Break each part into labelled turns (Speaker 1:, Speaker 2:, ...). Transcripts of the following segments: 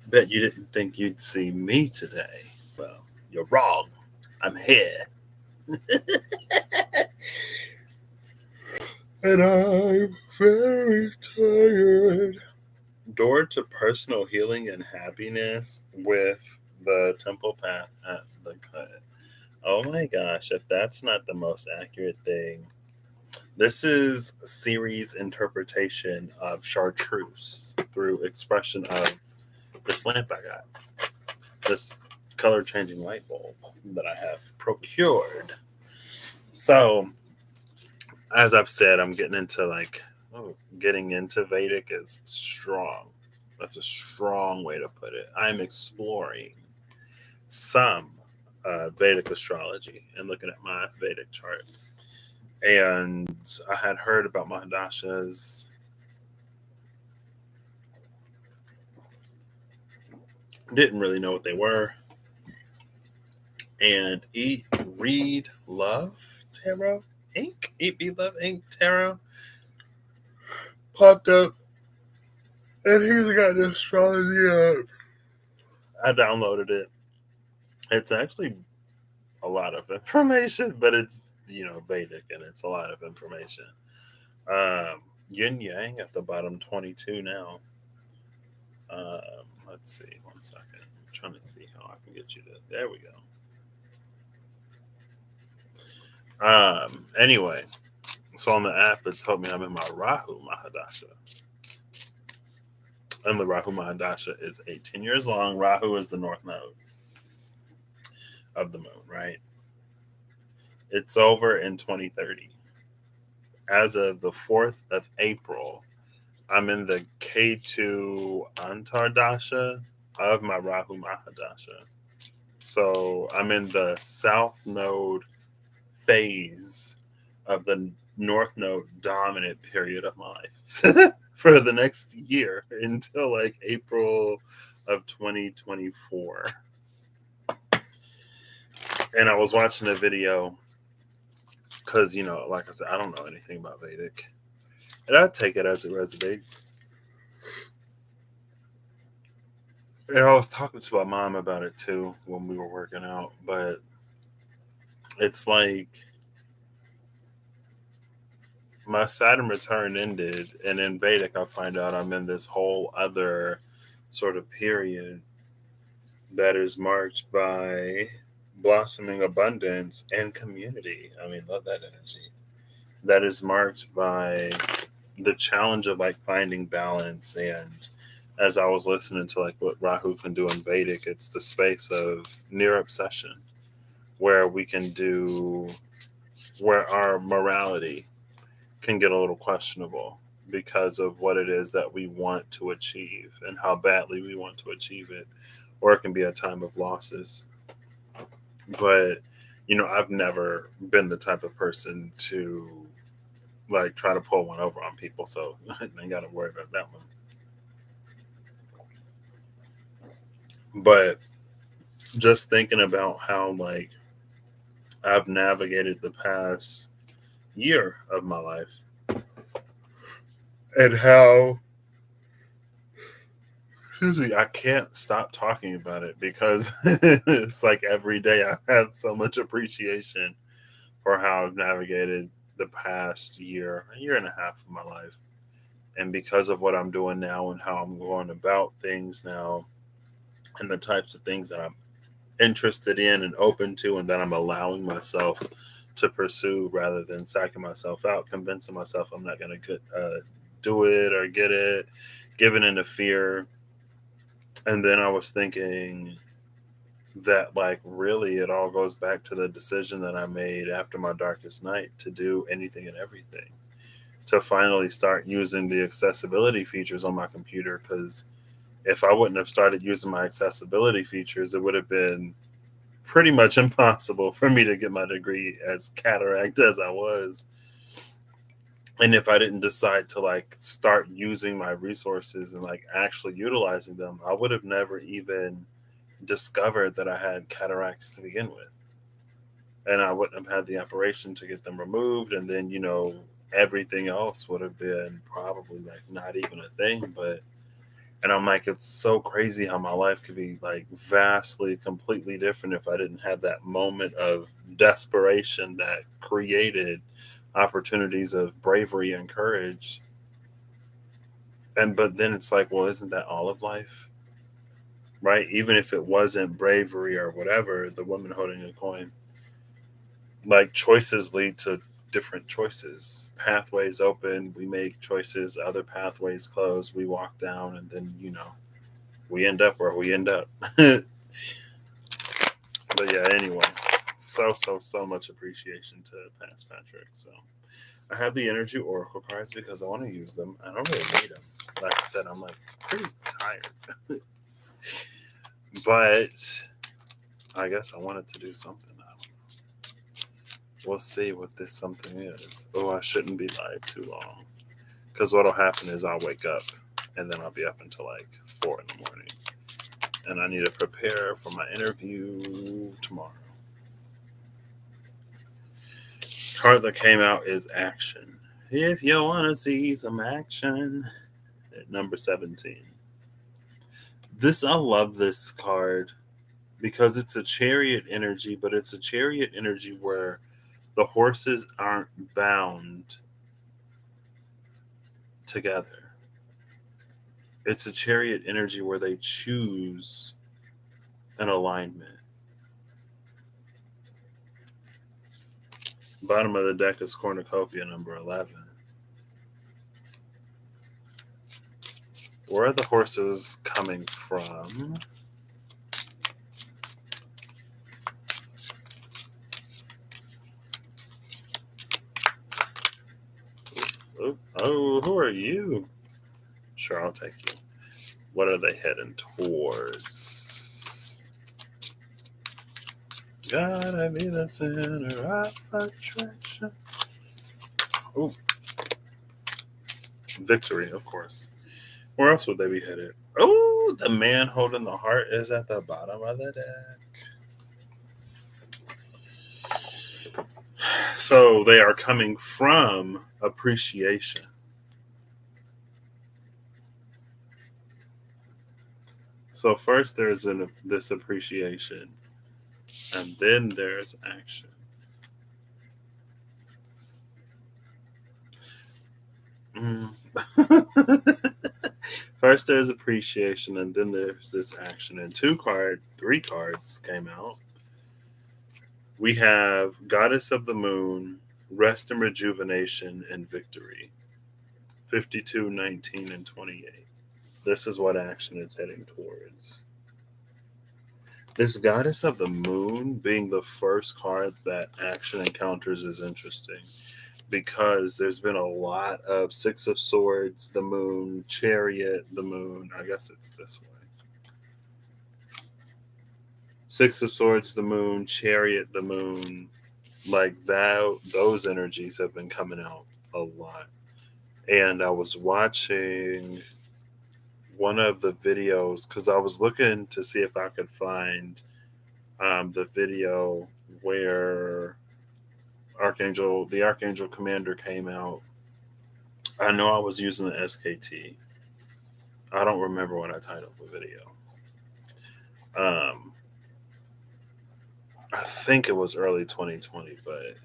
Speaker 1: Bet you didn't think you'd see me today. Well, you're wrong. I'm here. And I'm very tired. Door to personal healing and happiness with the temple path at the cut. Oh my gosh, if that's not the most accurate thing. This is series interpretation of chartreuse through expression of this lamp I got. This color changing light bulb that I have procured. So, as I've said, I'm getting into getting into Vedic is strong. That's a strong way to put it. I'm exploring some Vedic astrology and looking at my Vedic chart. And I had heard about Mahadashas, didn't really know what they were. And Read Love Tarot Inc. Eat Be Love Inc. Tarot popped up, and he's got the astrology app. I downloaded it. It's actually a lot of information, but it's Vedic, and it's a lot of information. Yin Yang at the bottom, 22 now. Let's see, 1 second. I'm trying to see how I can get you to. There we go. Anyway, so on the app, it told me I'm in my Rahu Mahadasha. And the Rahu Mahadasha is 18 years long. Rahu is the north node of the moon, right? It's over in 2030. As of the 4th of April, I'm in the K2 Antardasha of my Rahu Mahadasha. So I'm in the south node phase of the north node dominant period of my life for the next year until like April of 2024. And I was watching a video because, like I said, I don't know anything about Vedic. And I take it as it resonates. And I was talking to my mom about it too when we were working out. But it's like my Saturn return ended, and in Vedic, I find out I'm in this whole other sort of period that is marked by blossoming abundance and community. I mean, love that energy. That is marked by the challenge of like finding balance. And as I was listening to like what Rahu can do in Vedic, it's the space of near obsession where we can do, where our morality can get a little questionable because of what it is that we want to achieve and how badly we want to achieve it. Or it can be a time of losses. But, I've never been the type of person to like try to pull one over on people. So I ain't got to worry about that one. But just thinking about how like I've navigated the past year of my life and how, excuse me, I can't stop talking about it because it's like every day I have so much appreciation for how I've navigated the past year, a year and a half of my life. And because of what I'm doing now and how I'm going about things now and the types of things that I'm interested in and open to and that I'm allowing myself to pursue rather than sacking myself out, convincing myself I'm not going to do it or get it, giving into fear. And then I was thinking that, like, really it all goes back to the decision that I made after my darkest night to do anything and everything, to finally start using the accessibility features on my computer. Because if I wouldn't have started using my accessibility features, it would have been pretty much impossible for me to get my degree as cataract as I was. And if I didn't decide to like start using my resources and like actually utilizing them, I would have never even discovered that I had cataracts to begin with. And I wouldn't have had the operation to get them removed. And then, everything else would have been probably like not even a thing. But And I'm like, it's so crazy how my life could be like vastly, completely different if I didn't have that moment of desperation that created opportunities of bravery and courage. And but then it's like, well, isn't that all of life? Right? Even if it wasn't bravery or whatever, the woman holding a coin, like choices lead to different choices. Pathways open, we make choices, other pathways close, we walk down, and then, we end up where we end up. But yeah, anyway, so much appreciation to Past Patrick. So I have the energy oracle cards because I want to use them. I don't really need them. Like I said, I'm like pretty tired, but I guess I wanted to do something. We'll see what this something is. Oh, I shouldn't be live too long because what'll happen is I'll wake up and then I'll be up until like 4 in the morning, and I need to prepare for my interview tomorrow. Card that came out is action. If you want to see some action, at number 17. I love this card because it's a chariot energy, but it's a chariot energy where the horses aren't bound together. It's a chariot energy where they choose an alignment. Bottom of the deck is cornucopia number 11. Where are the horses coming from? Oh, who are you? Sure, I'll take you. What are they heading towards? Gotta be the center of attraction. Oh, victory, of course. Where else would they be headed? Oh, the man holding the heart is at the bottom of the deck. So they are coming from appreciation. So first there's this appreciation, and then there's action. Mm. First there's appreciation, and then there's this action. And three cards came out. We have Goddess of the Moon, Rest and Rejuvenation, and Victory. 52, 19, and 28. This is what action is heading towards. This Goddess of the Moon being the first card that action encounters is interesting because there's been a lot of Six of Swords, the Moon, Chariot, the Moon. I guess it's this way. Six of Swords, the Moon, Chariot, the Moon. Like that, those energies have been coming out a lot. And I was watching one of the videos because I was looking to see if I could find the video where the Archangel Commander came out. I know I was using the SKT. I don't remember what I titled the video. Um, I think it was early 2020, but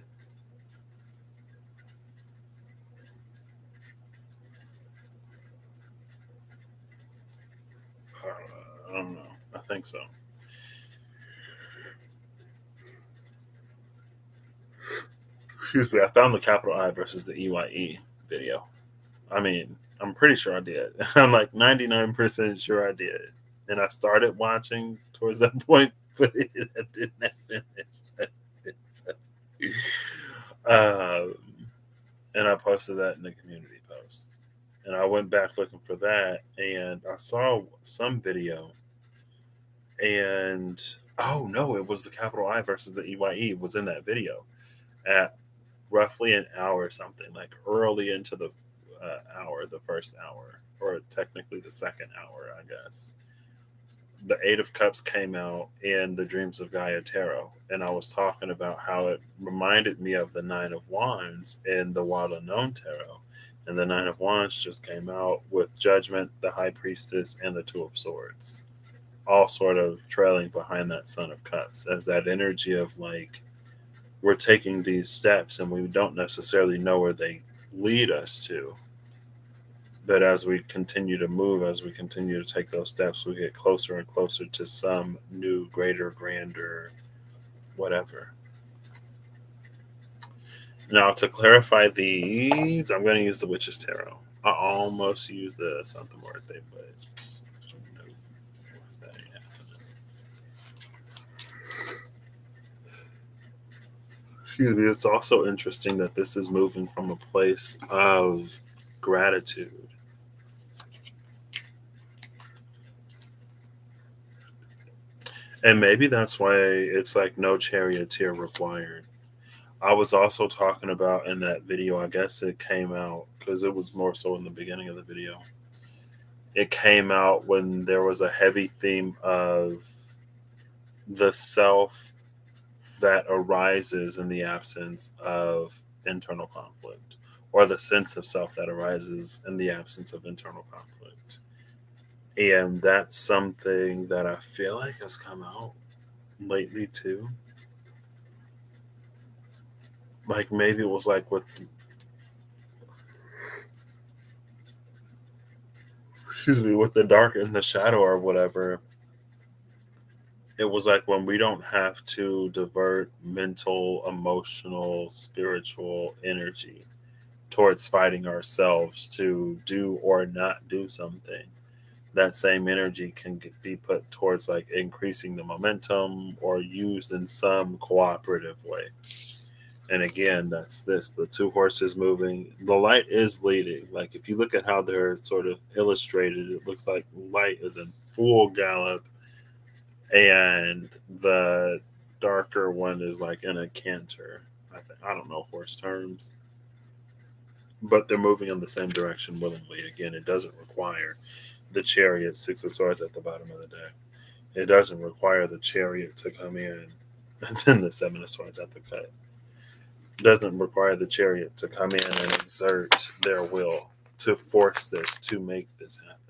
Speaker 1: I don't know. I think so. Excuse me. I found the capital I versus the EYE video. I mean, I'm pretty sure I did. I'm like 99% sure I did. And I started watching towards that point, but I did not finish. um, and I posted that in the community post. And I went back looking for that, and I saw some video. And oh no, it was the capital I versus the EYE was in that video at roughly an hour or something, like early into the hour, the first hour, or technically the second hour, I guess. The Eight of Cups came out in the Dreams of Gaia Tarot, and I was talking about how it reminded me of the Nine of Wands in the Wild Unknown Tarot, And the Nine of Wands just came out with Judgment, the High Priestess, and the Two of Swords, all sort of trailing behind that Son of Cups as that energy of like, we're taking these steps and we don't necessarily know where they lead us to. But as we continue to move, as we continue to take those steps, we get closer and closer to some new, greater, grander, whatever. Now, to clarify these, I'm going to use the Witch's Tarot. I almost used the Santa Muerte, but no, that ain't happening. Excuse me. It's also interesting that this is moving from a place of gratitude. And maybe that's why it's like no charioteer required. I was also talking about in that video, I guess it came out because it was more so in the beginning of the video. It came out when there was a heavy theme of the self that arises in the absence of internal conflict, or the sense of self that arises in the absence of internal conflict. And that's something that I feel like has come out lately too. Like maybe it was like with, excuse me, with the dark and the shadow or whatever. It was like when we don't have to divert mental, emotional, spiritual energy towards fighting ourselves to do or not do something. That same energy can be put towards like increasing the momentum or used in some cooperative way. And again, that's this, the two horses moving. The light is leading. Like if you look at how they're sort of illustrated, it looks like light is in full gallop and the darker one is like in a canter. I don't know horse terms, but they're moving in the same direction willingly. Again, it doesn't require the chariot, Six of Swords at the bottom of the deck. It doesn't require the chariot to come in, and then the Seven of Swords at the cut. It doesn't require the chariot to come in and exert their will to force this, to make this happen.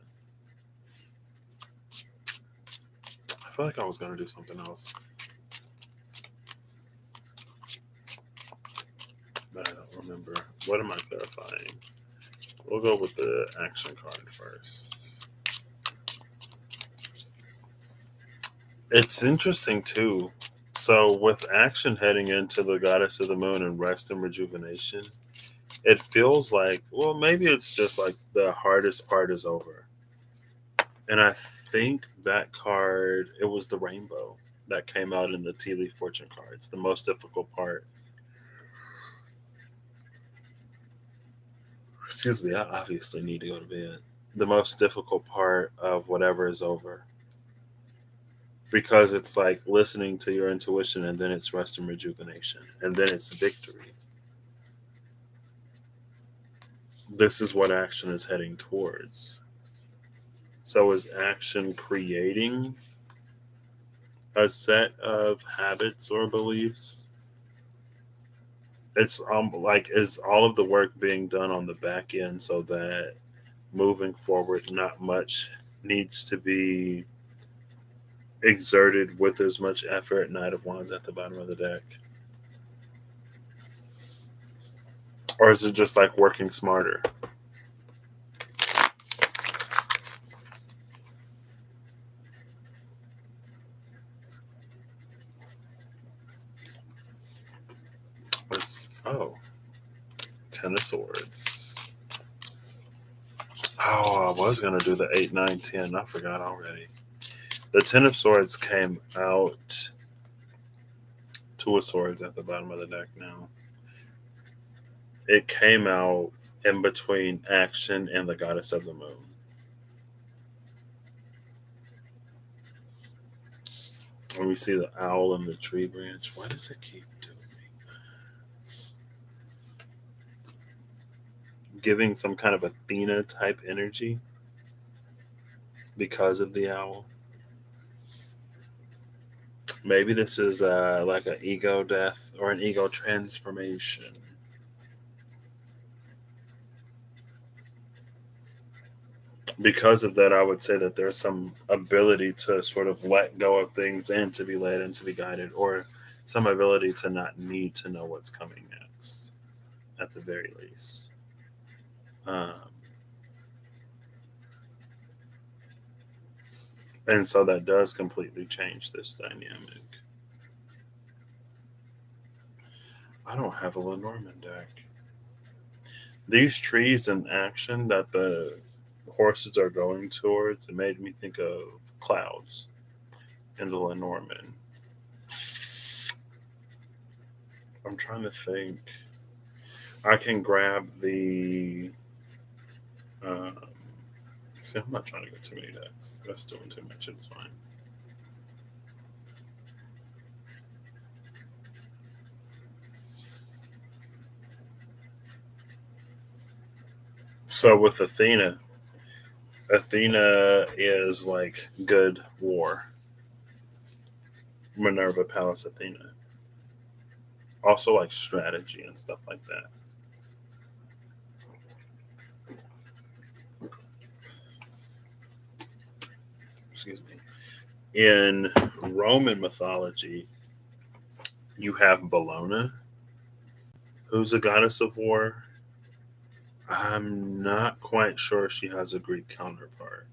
Speaker 1: I feel like I was going to do something else, but I don't remember. What am I clarifying? We'll go with the action card first. It's interesting too. So, with action heading into the Goddess of the Moon and rest and rejuvenation, it feels like, well, maybe it's just like the hardest part is over. And I think that card, it was the rainbow that came out in the tea leaf fortune cards, the most difficult part. Excuse me, I obviously need to go to bed. The most difficult part of whatever is over. Because it's like listening to your intuition and then it's rest and rejuvenation and then it's victory. This is what action is heading towards. So is action creating a set of habits or beliefs? It's like, is all of the work being done on the back end so that moving forward not much needs to be exerted with as much effort? Knight of Wands at the bottom of the deck. Or is it just like working smarter? Oh, Ten of Swords. Oh, I was going to do the 8, 9, 10. I forgot already. The Ten of Swords came out. Two of Swords at the bottom of the deck now. It came out in between action and the Goddess of the Moon. And we see the owl in the tree branch. Why does it keep doing that? Giving some kind of Athena type energy because of the owl. Maybe this is like an ego death or an ego transformation. Because of that, I would say that there's some ability to sort of let go of things and to be led and to be guided, or some ability to not need to know what's coming next, at the very least. Um, and so that does completely change this dynamic. I don't have a Lenormand deck. These trees in action that the horses are going towards, it made me think of clouds in the Lenormand. I'm trying to think. I can grab the. Um, see, I'm not trying to get too many decks. That's doing too much. It's fine. So with Athena, Athena is like good war. Minerva, Pallas, Athena. Also like strategy and stuff like that. Excuse me. In Roman mythology, you have Bellona, who's a goddess of war. I'm not quite sure she has a Greek counterpart.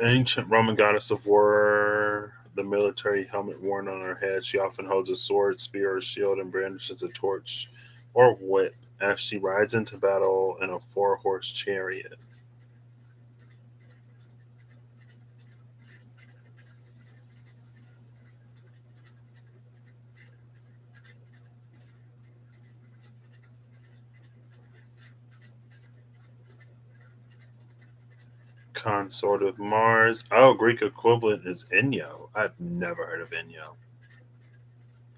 Speaker 1: Ancient Roman goddess of war, the military helmet worn on her head. She often holds a sword, spear, or shield and brandishes a torch or whip as she rides into battle in a four-horse chariot. Consort of Mars. Oh, Greek equivalent is Enyo. I've never heard of Enyo.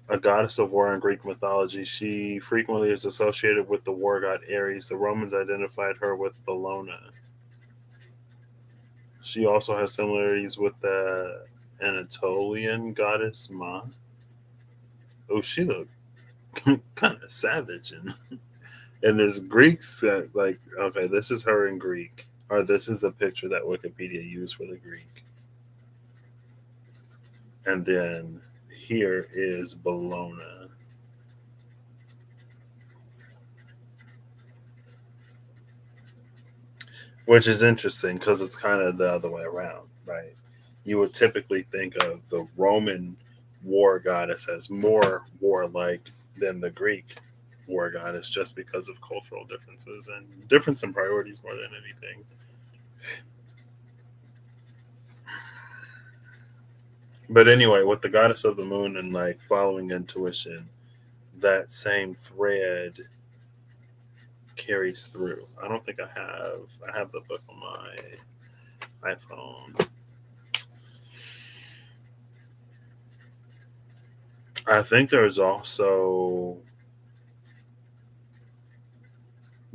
Speaker 1: A goddess of war in Greek mythology, she frequently is associated with the war god Ares. The Romans identified her with Bellona. She also has similarities with the Anatolian goddess Ma. Oh, she looked kind of savage, and this Greek set, like, okay, this is her in Greek, or this is the picture that Wikipedia used for the Greek, and then here is Bellona. Which is interesting because it's kind of the other way around, right? You would typically think of the Roman war goddess as more warlike than the Greek war goddess just because of cultural differences and difference in priorities more than anything. But anyway, with the goddess of the moon and like following intuition, that same thread carries through. I don't think I have the book on my iPhone. I think there's also,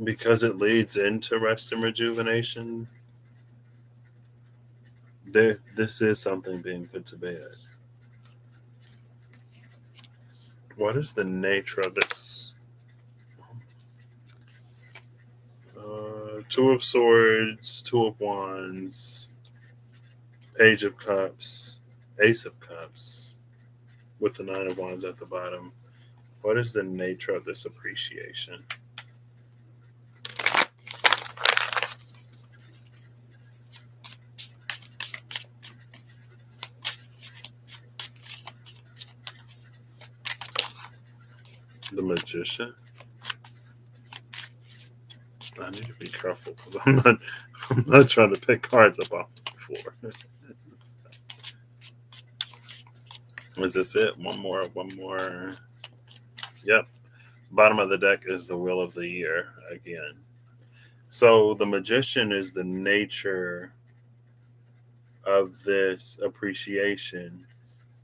Speaker 1: because it leads into rest and rejuvenation, this is something being put to bed. What is the nature of this? Two of Swords, Two of Wands, Page of Cups, Ace of Cups, with the Nine of Wands at the bottom. What is the nature of this appreciation? The Magician. I need to be careful because I'm not trying to pick cards up off the floor. Is this it? One more, one more. Yep. Bottom of the deck is the Wheel of the Year again. So the Magician is the nature of this appreciation,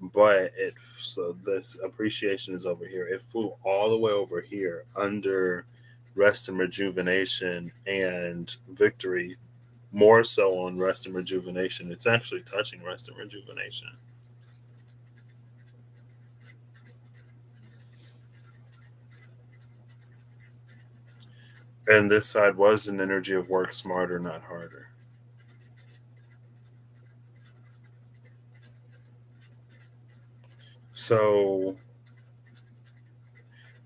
Speaker 1: but it, so this appreciation is over here. It flew all the way over here under rest and rejuvenation and victory more so on rest and rejuvenation. It's actually touching rest and rejuvenation. And this side was an energy of work smarter, not harder. So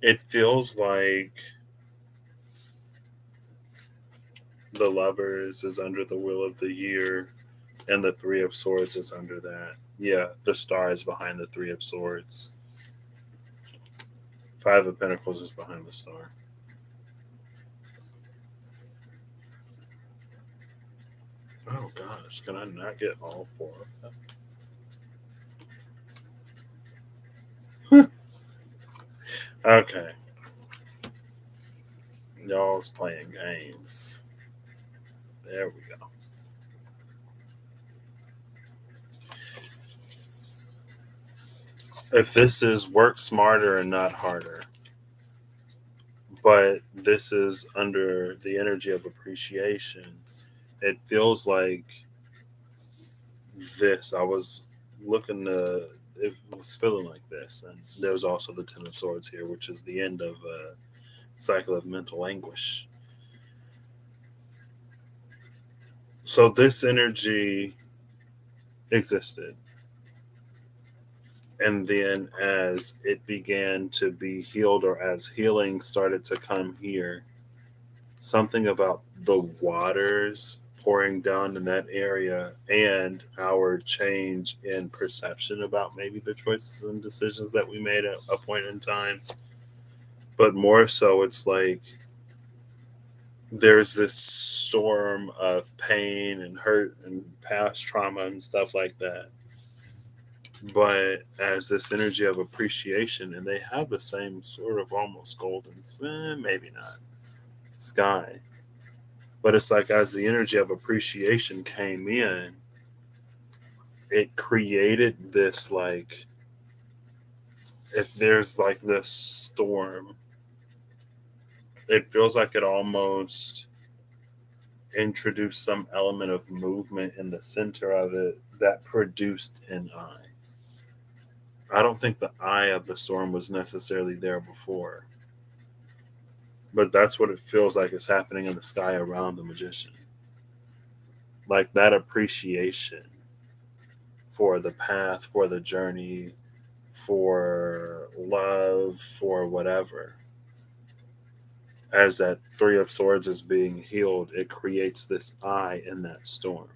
Speaker 1: it feels like the lovers is under the wheel of the year, and the three of swords is under that. Yeah, the star is behind the three of swords. Five of pentacles is behind the star. Oh gosh, can I not get all four of them? Okay, y'all's playing games. There we go. If this is work smarter and not harder, but this is under the energy of appreciation, it feels like this. I was looking to, it was feeling like this. And there's also the Ten of Swords here, which is the end of a cycle of mental anguish. So this energy existed. And then as it began to be healed, or as healing started to come here, something about the waters pouring down in that area and our change in perception about maybe the choices and decisions that we made at a point in time. But more so, it's like there's this storm of pain and hurt and past trauma and stuff like that. But as this energy of appreciation, and they have the same sort of almost golden, maybe not, sky. But it's like as the energy of appreciation came in, it created this like, if there's like this storm, it feels like it almost introduced some element of movement in the center of it that produced an eye. I don't think the eye of the storm was necessarily there before, but that's what it feels like is happening in the sky around the magician. Like that appreciation for the path, for the journey, for love, for whatever. As that Three of Swords is being healed, it creates this eye in that storm.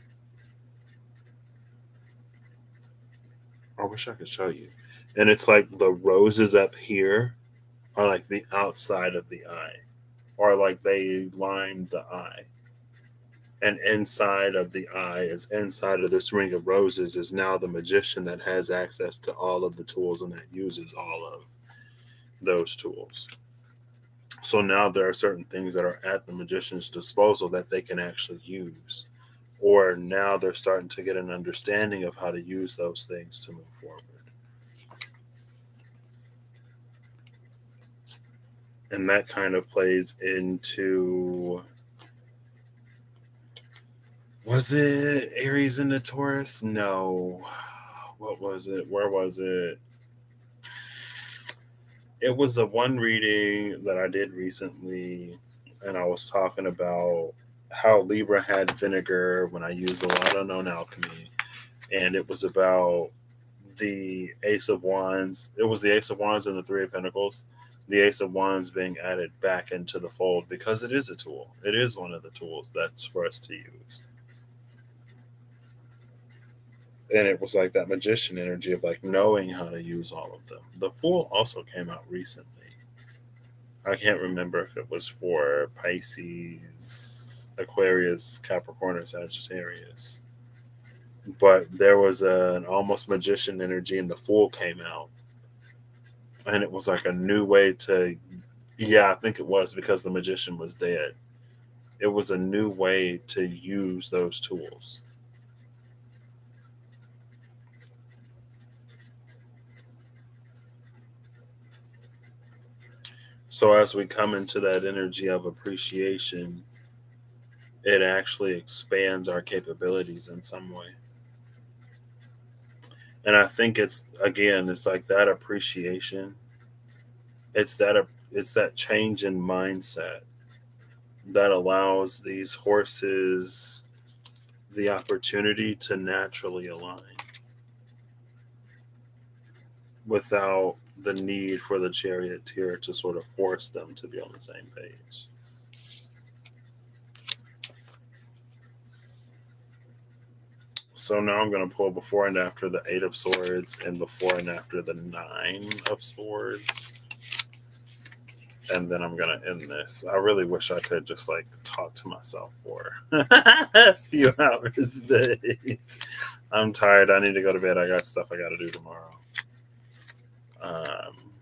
Speaker 1: I wish I could show you. And it's like the roses up here are like the outside of the eye, or like they lined the eye. And inside of the eye is inside of this ring of roses is now the magician that has access to all of the tools and that uses all of those tools. So now there are certain things that are at the magician's disposal that they can actually use. Or now they're starting to get an understanding of how to use those things to move forward. And that kind of plays into, was it Aries into Taurus? No. What was it? Where was it? It was a one reading that I did recently, and I was talking about how Libra had vinegar when I used a lot of known alchemy, and it was about the Ace of Wands. It was the Ace of Wands and the Three of Pentacles. The Ace of Wands being added back into the fold because it is a tool. It is one of the tools that's for us to use. And it was like that magician energy of like knowing how to use all of them. The Fool also came out recently. I can't remember if it was for Pisces, Aquarius, Capricorn, or Sagittarius. But there was an almost magician energy, and the Fool came out. And it was like a new way to, yeah, I think it was because the magician was dead. It was a new way to use those tools. So as we come into that energy of appreciation, it actually expands our capabilities in some way. And I think it's, again, it's like that appreciation. It's that change in mindset that allows these horses the opportunity to naturally align without the need for the charioteer to sort of force them to be on the same page. So now I'm going to pull before and after the Eight of Swords and before and after the Nine of Swords. And then I'm going to end this. I really wish I could just like talk to myself for a few hours a day. I'm tired. I need to go to bed. I got stuff I got to do tomorrow. Um,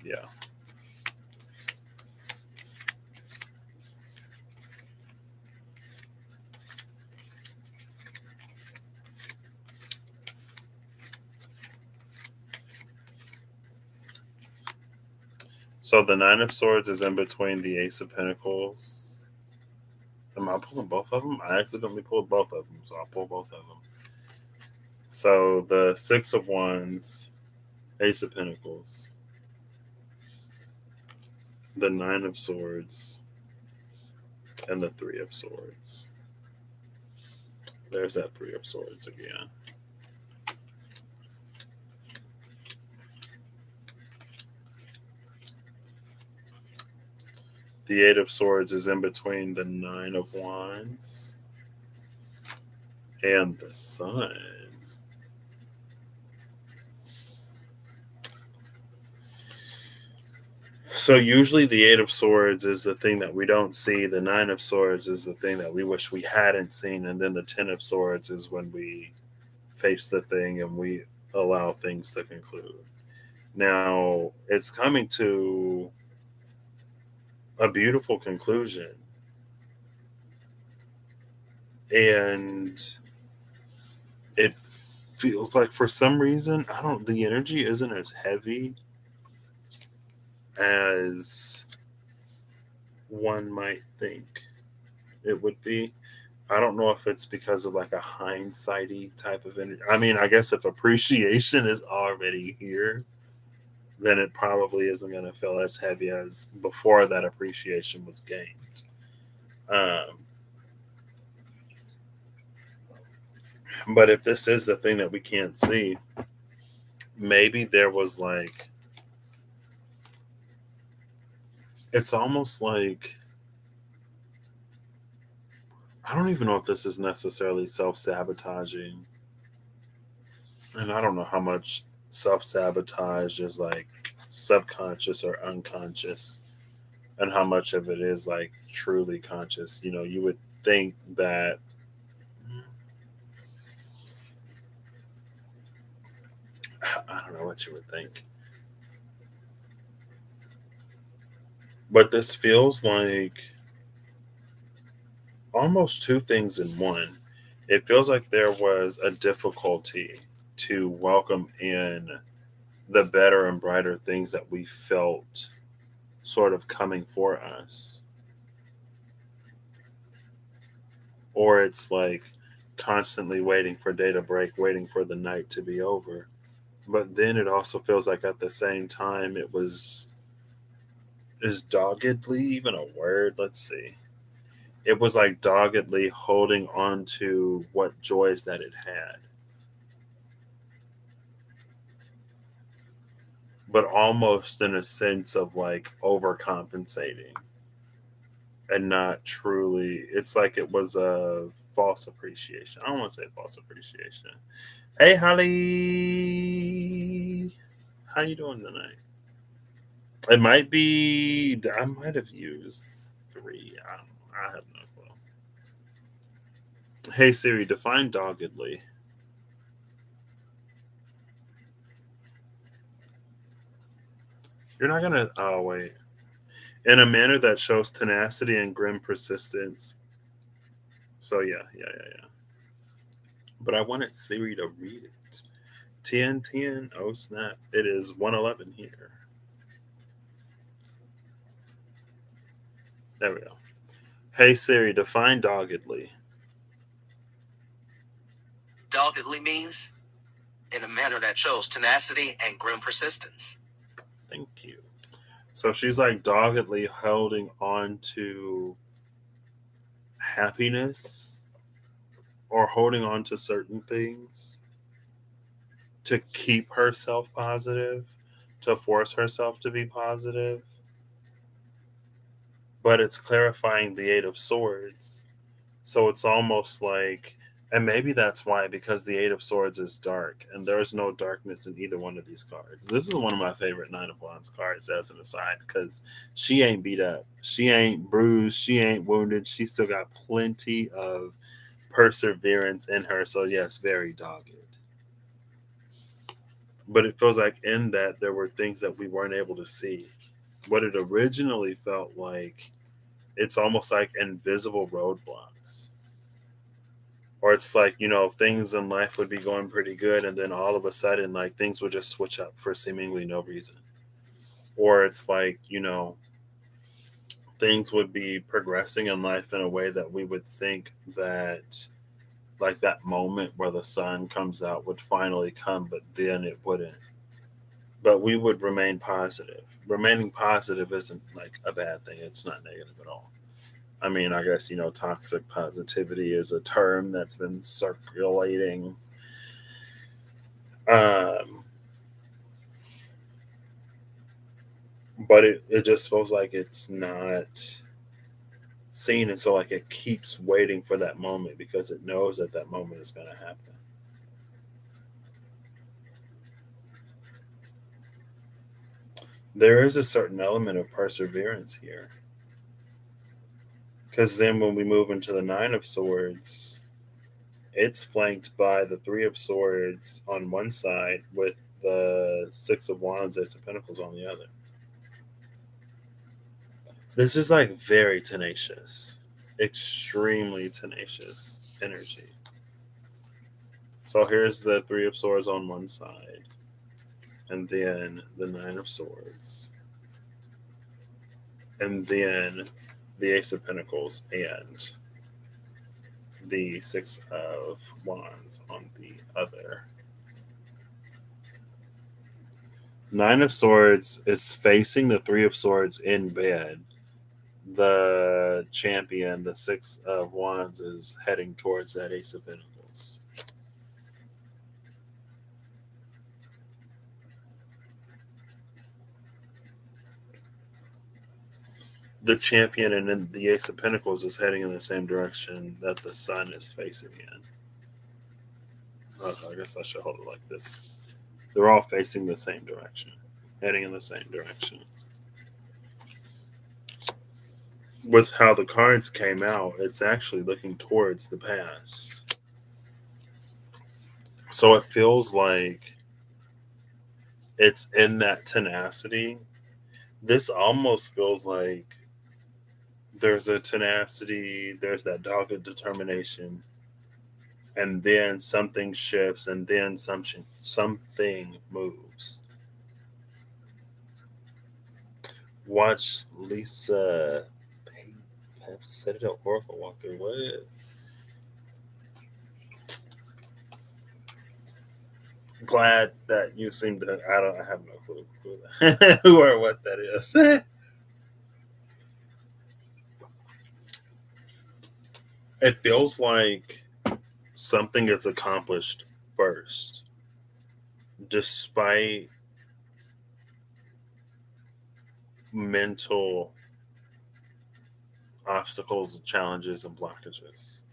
Speaker 1: yeah. So the Nine of Swords is in between the Ace of Pentacles. Am I pulling both of them? I accidentally pulled both of them, so I'll pull both of them. So the Six of Wands, Ace of Pentacles, the Nine of Swords, and the Three of Swords. There's that Three of Swords again. The Eight of Swords is in between the Nine of Wands and the Sun. So usually the Eight of Swords is the thing that we don't see. The Nine of Swords is the thing that we wish we hadn't seen. And then the Ten of Swords is when we face the thing and we allow things to conclude. Now, it's coming to a beautiful conclusion. And it feels like for some reason, the energy isn't as heavy as one might think it would be. I don't know if it's because of like a hindsighty type of energy. I mean, I guess if appreciation is already here, then it probably isn't going to feel as heavy as before that appreciation was gained. Um, but if this is the thing that we can't see, maybe there was like, it's almost like, I don't even know if this is necessarily self sabotaging. And I don't know how much self sabotage is like subconscious or unconscious, and how much of it is like truly conscious. You know, you would think that, I don't know what you would think, but this feels like almost two things in one. It feels like there was a difficulty to welcome in the better and brighter things that we felt sort of coming for us. Or it's like constantly waiting for day to break, waiting for the night to be over. But then it also feels like at the same time it was, is doggedly even a word? Let's see. It was like doggedly holding on to what joys that it had, but almost in a sense of like overcompensating and not truly. It's like it was a false appreciation. I don't want to say false appreciation. Hey, Holly, how you doing tonight? It might be. I might have used three. I don't know. I have no clue. Hey Siri, define doggedly. You're not gonna. Oh wait. In a manner that shows tenacity and grim persistence. So yeah, yeah, yeah, yeah. But I wanted Siri to read it. 10, 10. Oh snap! It is 111 here. There we go. Hey Siri, define doggedly.
Speaker 2: Doggedly means in a manner that shows tenacity and grim persistence.
Speaker 1: Thank you. So she's like doggedly holding on to happiness or holding on to certain things to keep herself positive, to force herself to be positive. But it's clarifying the Eight of Swords. So it's almost like, and maybe that's why, because the Eight of Swords is dark, and there's no darkness in either one of these cards. This is one of my favorite Nine of Wands cards, as an aside, because she ain't beat up, she ain't bruised, she ain't wounded, she still got plenty of perseverance in her. So, yes, very dogged. But it feels like in that there were things that we weren't able to see. What it originally felt like, it's almost like invisible roadblocks, or it's like, things in life would be going pretty good, and then all of a sudden, like, things would just switch up for seemingly no reason. Or it's like, things would be progressing in life in a way that we would think that, like, that moment where the sun comes out would finally come, but then it wouldn't. But we would remain positive. Remaining positive isn't like a bad thing, it's not negative at all. I mean, I guess, toxic positivity is a term that's been circulating. Um, but it just feels like it's not seen. And so, like, it keeps waiting for that moment because it knows that that moment is going to happen. There is a certain element of perseverance here. Because then when we move into the Nine of Swords, it's flanked by the Three of Swords on one side with the Six of Wands, Ace of Pentacles on the other. This is like very tenacious, extremely tenacious energy. So here's the Three of Swords on one side, and then the Nine of Swords, and then the Ace of Pentacles, and the Six of Wands on the other. Nine of Swords is facing the Three of Swords in bed. The champion, the Six of Wands, is heading towards that Ace of Pentacles. The champion and then the Ace of Pentacles is heading in the same direction that the sun is facing in. I guess I should hold it like this. They're all facing the same direction, heading in the same direction. With how the cards came out, it's actually looking towards the past. So it feels like it's in that tenacity. This almost feels like there's a tenacity, there's that dogged determination, and then something shifts, and then something moves. Watch Lisa have set it up Oracle walkthrough. What? Glad that you seem to. I have no clue who or what that is. It feels like something is accomplished first, despite mental obstacles, challenges, and blockages.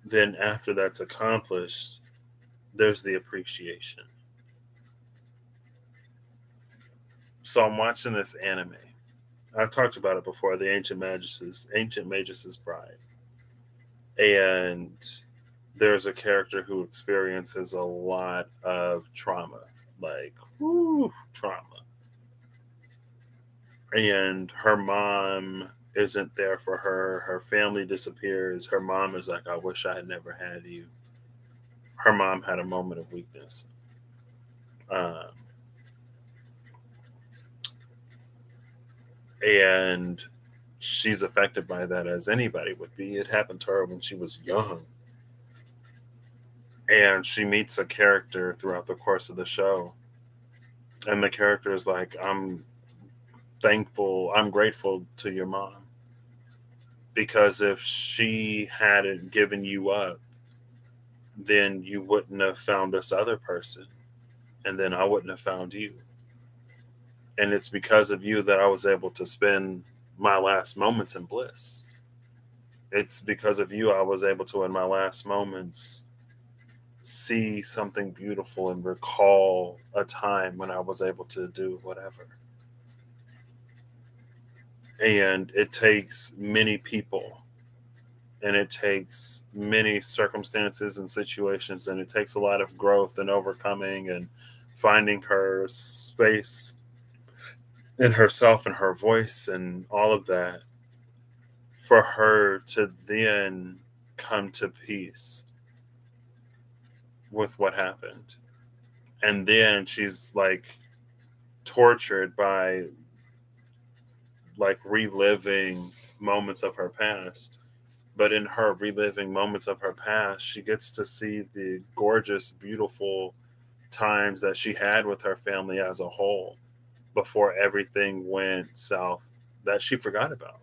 Speaker 1: Then, after that's accomplished, there's the appreciation. So, I'm watching this anime. I've talked about it before, the Ancient Magus' Bride. And there's a character who experiences a lot of trauma, like, whoo, trauma. And her mom isn't there for her. Her family disappears. Her mom is like, I wish I had never had you. Her mom had a moment of weakness. Um, And she's affected by that as anybody would be. It happened to her when she was young. And she meets a character throughout the course of the show. And the character is like, I'm grateful to your mom. Because if she hadn't given you up, then you wouldn't have found this other person. And then I wouldn't have found you. And it's because of you that I was able to spend my last moments in bliss. It's because of you I was able to, in my last moments, see something beautiful and recall a time when I was able to do whatever. And it takes many people, and it takes many circumstances and situations, and it takes a lot of growth and overcoming and finding her space in herself and her voice and all of that for her to then come to peace with what happened. And then she's like tortured by like reliving moments of her past. But in her reliving moments of her past, she gets to see the gorgeous, beautiful times that she had with her family as a whole before everything went south that she forgot about.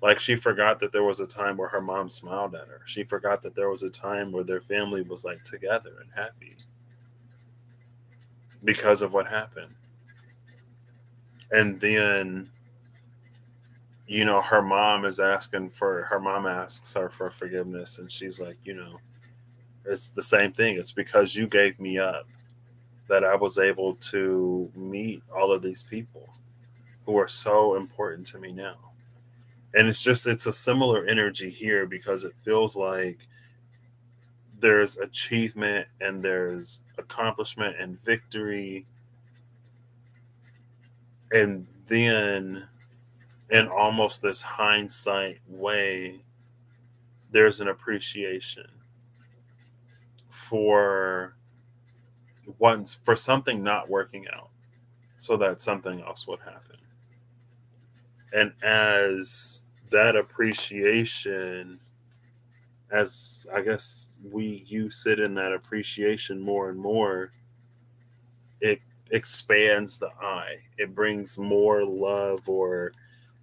Speaker 1: Like she forgot that there was a time where her mom smiled at her. She forgot that there was a time where their family was like together and happy because of what happened. And then, her mom asks her for forgiveness, and she's like, it's the same thing. It's because you gave me up that I was able to meet all of these people who are so important to me now. And it's a similar energy here because it feels like there's achievement and there's accomplishment and victory. And then, in almost this hindsight way, there's an appreciation for for something not working out so that something else would happen. And as that appreciation, as I guess you sit in that appreciation more and more, it expands the eye. It brings more love, or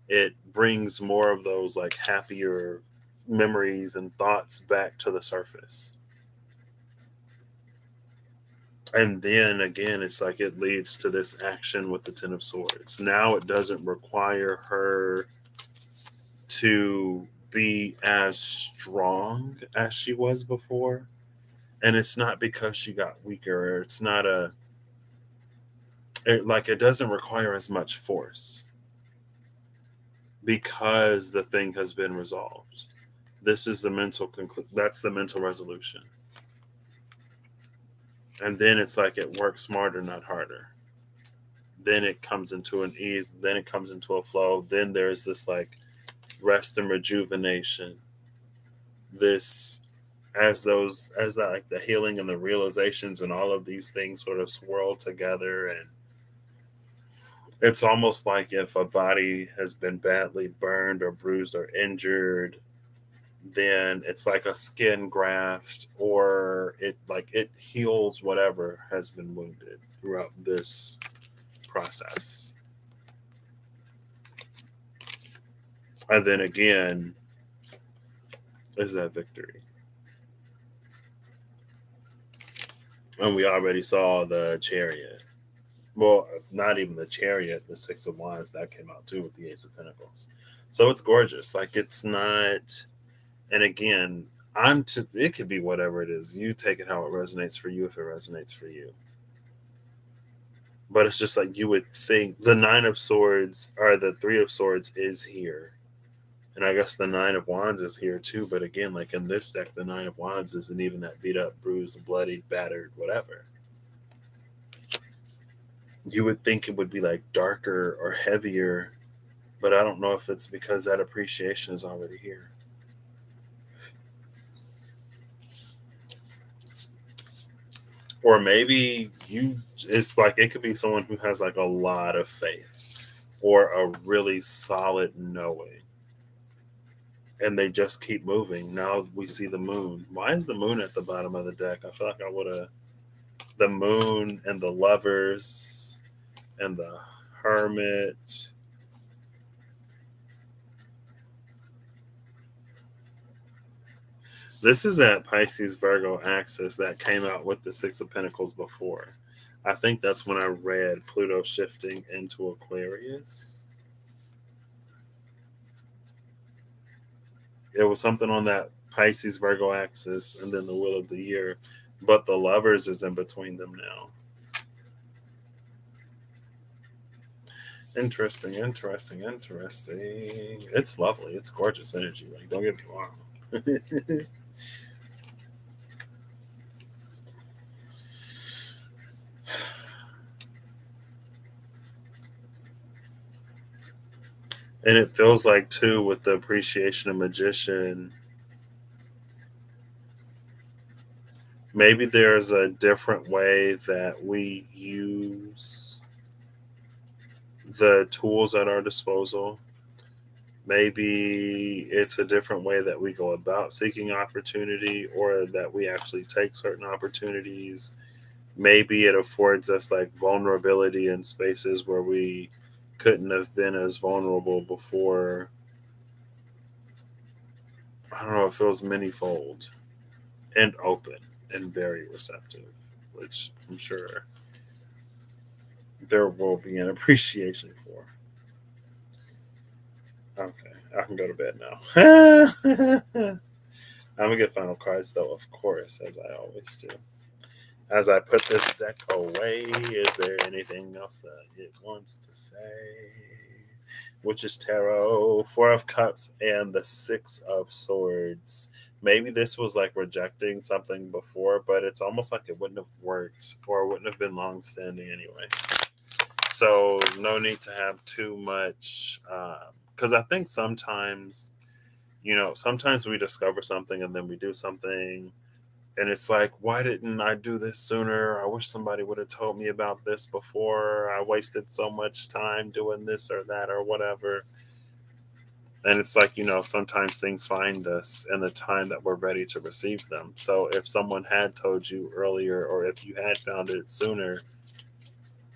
Speaker 1: it brings more of those like happier memories and thoughts back to the surface. And then again, it's like it leads to this action with the Ten of Swords. Now it doesn't require her to be as strong as she was before. And it's not because she got weaker. It's not it doesn't require as much force because the thing has been resolved. This is the that's the mental resolution. And then it's like it works smarter, not harder. Then it comes into an ease, then it comes into a flow. Then there's this like rest and rejuvenation. This as that like the healing and the realizations and all of these things sort of swirl together, and it's almost like if a body has been badly burned or bruised or injured, then it's like a skin graft, or it heals whatever has been wounded throughout this process. And then again is that victory. And we already saw the chariot. Well, not even the chariot, the Six of Wands that came out too with the Ace of Pentacles. So it's gorgeous. Like it's not, and again, it could be whatever it is. You take it how it resonates for you if it resonates for you. But it's just like you would think the Nine of Swords or the Three of Swords is here. And I guess the Nine of Wands is here too. But again, like in this deck, the Nine of Wands isn't even that beat up, bruised, bloody, battered, whatever. You would think it would be like darker or heavier, but I don't know if it's because that appreciation is already here. Or maybe it's like it could be someone who has like a lot of faith. or a really solid knowing. And they just keep moving. Now we see the moon. Why is the moon at the bottom of the deck? I feel like I would have. The moon and the lovers and the hermit. This is that Pisces Virgo axis that came out with the Six of Pentacles before. I think that's when I read Pluto shifting into Aquarius. It was something on that Pisces Virgo axis and then the Wheel of the Year. But the lovers is in between them now. Interesting, interesting, interesting. It's lovely. It's gorgeous energy. Like, don't get me wrong. And it feels like, too, with the appreciation of Magician, maybe there's a different way that we use the tools at our disposal. Maybe it's a different way that we go about seeking opportunity, or that we actually take certain opportunities. Maybe it affords us like vulnerability in spaces where we couldn't have been as vulnerable before. I don't know, it feels manyfold and open and very receptive, which I'm sure there will be an appreciation for. Okay, I can go to bed now. I'm gonna get final cards though, of course, as I always do. As I put this deck away, is there anything else that it wants to say? Which is Tarot, Four of Cups, and the Six of Swords. Maybe this was like rejecting something before, but it's almost like it wouldn't have worked or wouldn't have been long standing anyway. So, no need to have too much. Because I think sometimes, sometimes we discover something and then we do something and it's like, why didn't I do this sooner? I wish somebody would have told me about this before. I wasted so much time doing this or that or whatever. And it's like, sometimes things find us in the time that we're ready to receive them. So if someone had told you earlier, or if you had found it sooner,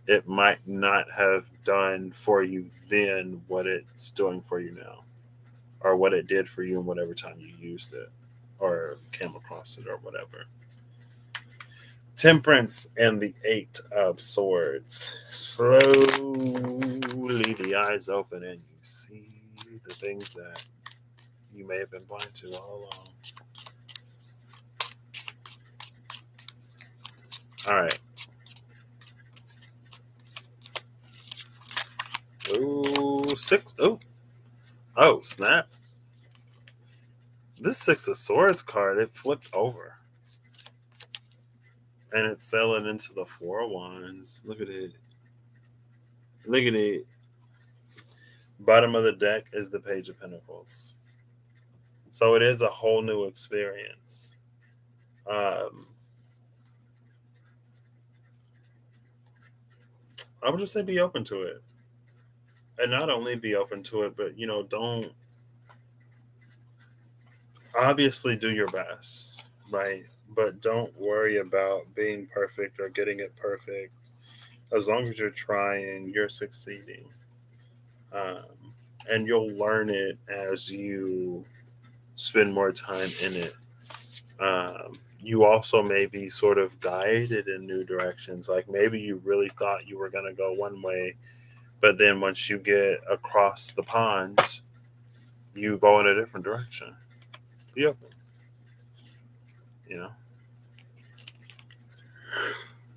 Speaker 1: it might not have done for you then what it's doing for you now, or what it did for you in whatever time you used it or came across it or whatever. Temperance and the Eight of Swords. Slowly the eyes open and you see the things that you may have been blind to all along. All right. Ooh, six. Oh, snaps. This Six of Swords card, it flipped over. And it's sailing into the Four of Wands. Look at it. Look at it. Bottom of the deck is the Page of Pentacles. So it is a whole new experience. I would just say be open to it. And not only be open to it, but, don't obviously do your best, right? But don't worry about being perfect or getting it perfect. As long as you're trying, you're succeeding. Um, and you'll learn it as you spend more time in it. You also may be sort of guided in new directions. Like maybe you really thought you were going to go one way, but then once you get across the pond, you go in a different direction. Be open, you know.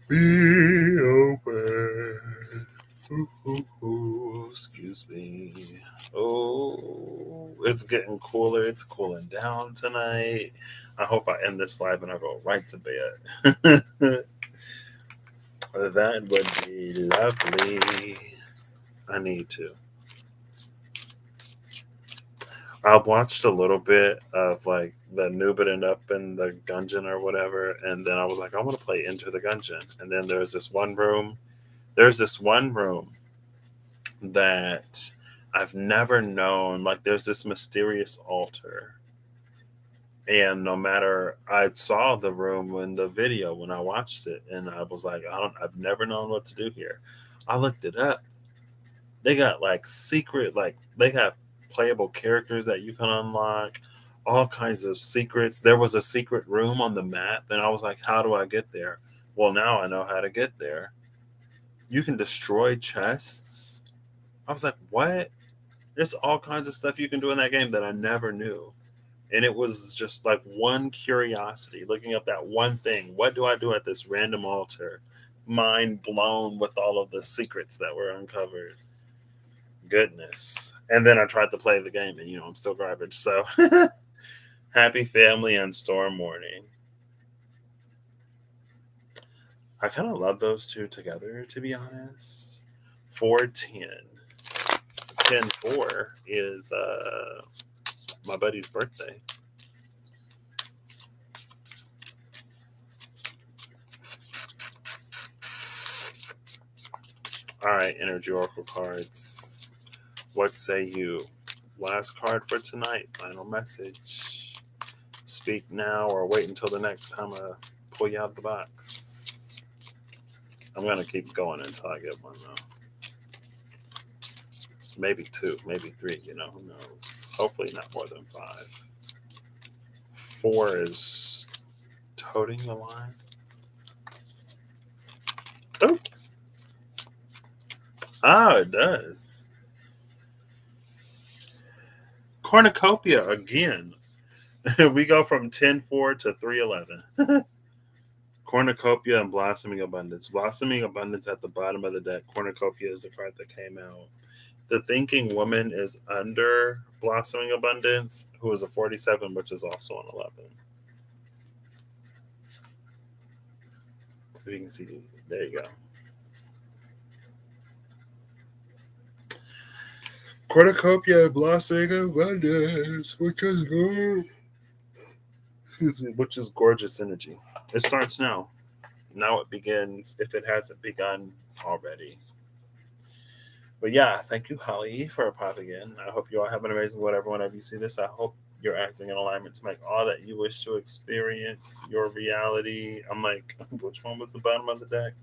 Speaker 1: Be open. Ooh, ooh, ooh, excuse me. Oh, it's getting cooler. It's cooling down tonight. I hope I end this live and I go right to bed. That would be lovely. I need to. I watched a little bit of like the Nubitan up in the Gungeon or whatever, and then I was like, I want to play Into the Gungeon. And then there's this one room. There's this one room that I've never known. Like, there's this mysterious altar, and no matter, I saw the room in the video when I watched it, and I was like, I've never known what to do here. I looked it up. They got like secret, like they have playable characters that you can unlock, all kinds of secrets. There was a secret room on the map, and I was like, how do I get there? Well, now I know how to get there. You can destroy chests. I was like, what? There's all kinds of stuff you can do in that game that I never knew. And it was just like one curiosity, looking up that one thing. What do I do at this random altar? Mind blown with all of the secrets that were uncovered. Goodness. And then I tried to play the game, and I'm still garbage. So happy family and storm morning. I kind of love those two together, to be honest. 410. 10-4 is my buddy's birthday. All right, Energy Oracle cards. What say you? Last card for tonight. Final message. Speak now or wait until the next time I pull you out the box. I'm going to keep going until I get one, though. Maybe two, maybe three, who knows. Hopefully not more than 5. 4 is toting the line. Oh! Ah, it does. Cornucopia again. We go from 10-4 to 3-11. Cornucopia and Blossoming Abundance. Blossoming Abundance at the bottom of the deck. Cornucopia is the card that came out. The Thinking Woman is under Blossoming Abundance, who is a 47, which is also an 11. If you can see, there you go. Cornucopia and Blossoming Abundance, which is gorgeous energy. It starts now. Now it begins, if it hasn't begun already. But yeah, thank you, Holly, for popping in. I hope you all have an amazing whatever whenever you see this. I hope you're acting in alignment to make all that you wish to experience your reality. I'm like, which one was the bottom of the deck?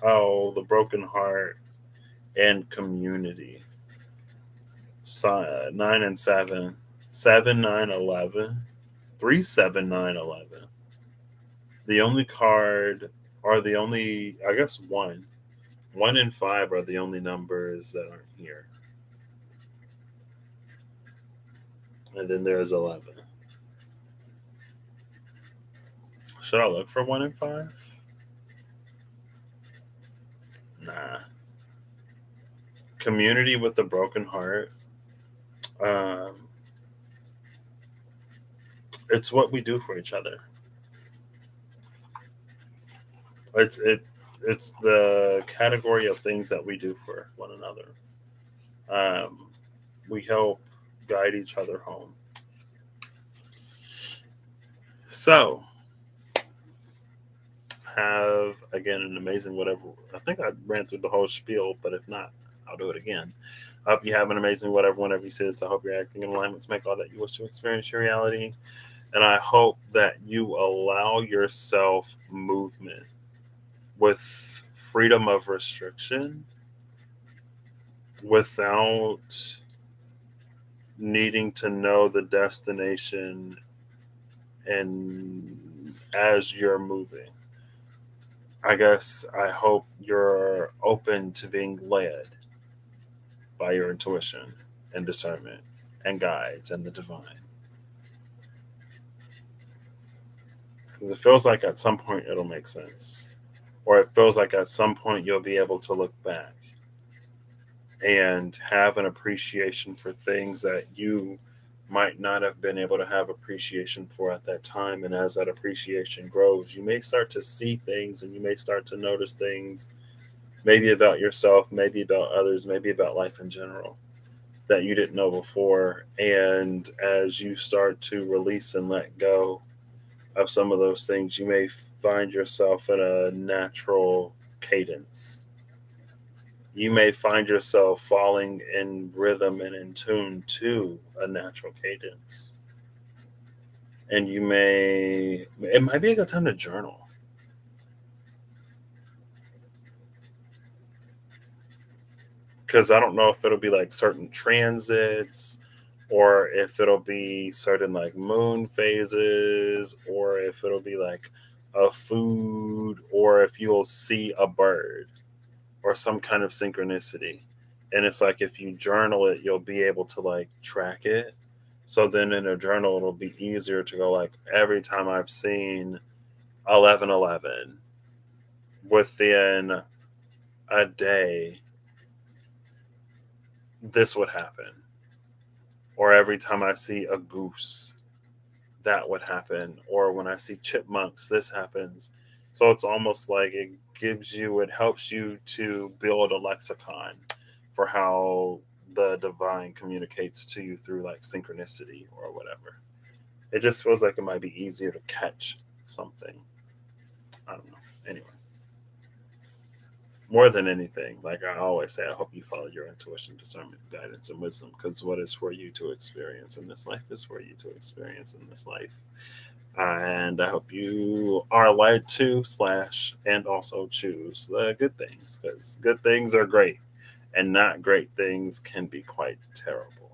Speaker 1: Oh, the broken heart and community. 9 and 7. 7, 9, 11. 3, 7, 9, 11. The only card, or the only, I guess 1. 1 and 5 are the only numbers that aren't here. And then there's 11. Should I look for 1 and 5? Nah. Community with the broken heart. It's what we do for each other. It's the category of things that we do for one another. We help guide each other home. So, have again an amazing whatever. I think I ran through the whole spiel, but if not, I'll do it again. I hope you have an amazing whatever whenever you see this. I hope you're acting in alignment to make all that you wish to experience your reality. And I hope that you allow yourself movement with freedom of restriction without needing to know the destination and as you're moving. I guess I hope you're open to being led by your intuition and discernment and guides and the divine. Because it feels like at some point it'll make sense. Or it feels like at some point you'll be able to look back and have an appreciation for things that you might not have been able to have appreciation for at that time. And as that appreciation grows, you may start to see things and you may start to notice things, maybe about yourself, maybe about others, maybe about life in general, that you didn't know before. And as you start to release and let go of some of those things, you may find yourself in a natural cadence You may find yourself falling in rhythm and in tune to a natural cadence. And it might be a good time to journal, because I don't know if it'll be like certain transits, or if it'll be certain like moon phases, or if it'll be like a food, or if you'll see a bird or some kind of synchronicity. And it's like if you journal it, you'll be able to like track it. So then in a journal, it'll be easier to go like every time I've seen 1111 within a day, this would happen. Or every time I see a goose, that would happen. Or when I see chipmunks, this happens. So it's almost like it helps you to build a lexicon for how the divine communicates to you through like synchronicity or whatever. It just feels like it might be easier to catch something. I don't know. Anyway, more than anything, like I always say, I hope you follow your intuition, discernment, guidance, and wisdom, because what is for you to experience in this life is for you to experience in this life. And I hope you are led to slash and also choose the good things, because good things are great and not great things can be quite terrible.